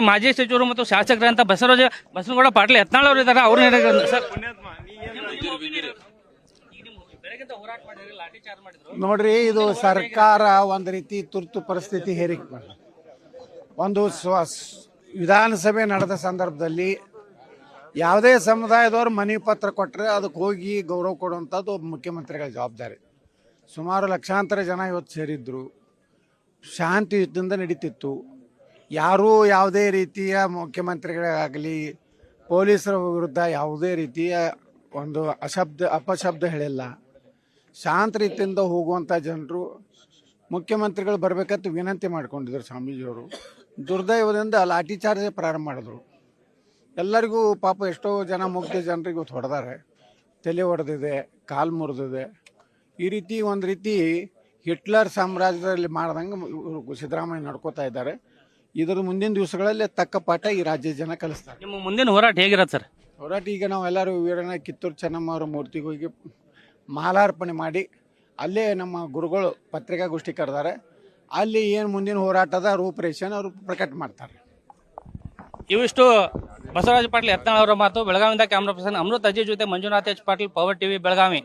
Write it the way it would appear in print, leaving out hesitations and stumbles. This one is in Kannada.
ಮಾಜಿ ಸಚಿವರು ಮತ್ತು ಶಾಸಕರಂತ ಬಸವನಗೌಡ ಪಾಟೀಲ್ ಯತ್ನಾಳ್ ಅವರು ಇದ್ದಾರೆ. ಅವ್ರನ್ನ ಸರ್ ನೋಡ್ರಿ, ಇದು ಸರ್ಕಾರ ಒಂದು ರೀತಿ ತುರ್ತು ಪರಿಸ್ಥಿತಿ ಹೇರಿಕೆ ಮಾಡಿದೆ. ಒಂದು ವಿಧಾನಸಭೆ ನಡೆದ ಸಂದರ್ಭದಲ್ಲಿ ಯಾವುದೇ ಸಮುದಾಯದವರು ಮನವಿ ಪತ್ರ ಕೊಟ್ಟರೆ ಅದಕ್ಕೆ ಹೋಗಿ ಗೌರವ ಕೊಡುವಂಥದ್ದು ಮುಖ್ಯಮಂತ್ರಿಗಳ ಜವಾಬ್ದಾರಿ. ಸುಮಾರು ಲಕ್ಷಾಂತರ ಜನ ಇವತ್ತು ಸೇರಿದ್ರು, ಶಾಂತಿಯುತದಿಂದ ನಡೀತಿತ್ತು. ಯಾರೂ ಯಾವುದೇ ರೀತಿಯ ಮುಖ್ಯಮಂತ್ರಿಗಳಾಗಲಿ ಪೊಲೀಸರ ವಿರುದ್ಧ ಯಾವುದೇ ರೀತಿಯ ಒಂದು ಅಪಶಬ್ದ ಹೇಳಿಲ್ಲ. ಶಾಂತ ರೀತಿಯಿಂದ ಹೋಗುವಂಥ ಜನರು ಮುಖ್ಯಮಂತ್ರಿಗಳು ಬರಬೇಕಂತ ವಿನಂತಿ ಮಾಡ್ಕೊಂಡಿದ್ರು ಸ್ವಾಮೀಜಿಯವರು. ದುರ್ದೈವದಿಂದ ಲಾಠಿ ಚಾರ್ಜ್ ಪ್ರಾರಂಭ ಮಾಡಿದ್ರು. ಎಲ್ಲರಿಗೂ ಪಾಪ ಎಷ್ಟೋ ಜನ ಮುಗ್ಧ ಜನರಿಗೆ ಹೊಡೆದಾರೆ, ತಲೆ ಹೊಡೆದಿದೆ, ಕಾಲು ಮುರಿದಿದೆ. ಈ ರೀತಿ ಒಂದು ರೀತಿ ಹಿಟ್ಲರ್ ಸಾಮ್ರಾಜ್ಯದಲ್ಲಿ ಮಾಡ್ದಂಗೆ ಸಿದ್ದರಾಮಯ್ಯ ನಡ್ಕೋತಾ ಇದ್ದಾರೆ. ಇದರ ಮುಂದಿನ ದಿವಸಗಳಲ್ಲಿ ತಕ್ಕ ಪಾಠ ಈ ರಾಜ್ಯದ ಜನ ಕಲಿಸ್ತಾರೆ. ನಿಮ್ಮ ಮುಂದಿನ ಹೋರಾಟ ಹೇಗಿರತ್ತೆ ಸರ್? ಹೋರಾಟ ಈಗ ನಾವೆಲ್ಲರೂ ವೀರಣ್ಣ ಕಿತ್ತೂರು ಚೆನ್ನಮ್ಮ ಅವರ ಮೂರ್ತಿಗೆ ಹೋಗಿ ಮಾಲಾರ್ಪಣೆ ಮಾಡಿ ಅಲ್ಲೇ ನಮ್ಮ ಗುರುಗಳು ಪತ್ರಿಕಾಗೋಷ್ಠಿ ಕರೆದಾರೆ. ಅಲ್ಲಿ ಏನು ಮುಂದಿನ ಹೋರಾಟದ ರೂಪರೇಷೆಯನ್ನು ಅವರು ಪ್ರಕಟ ಮಾಡ್ತಾರೆ. ಇವಿಷ್ಟು ಬಸವರಾಜ ಪಾಟೀಲ್ ಯತ್ನಾಳ್ ಅವರ ಮಾತು. ಬೆಳಗಾವಿಯಿಂದ ಕ್ಯಾಮ್ರಾ ಪರ್ಸನ್ ಅಮೃತ್ ಅಜಯ್ ಜೊತೆ Manjunath H Patil, power TV, Belagavi.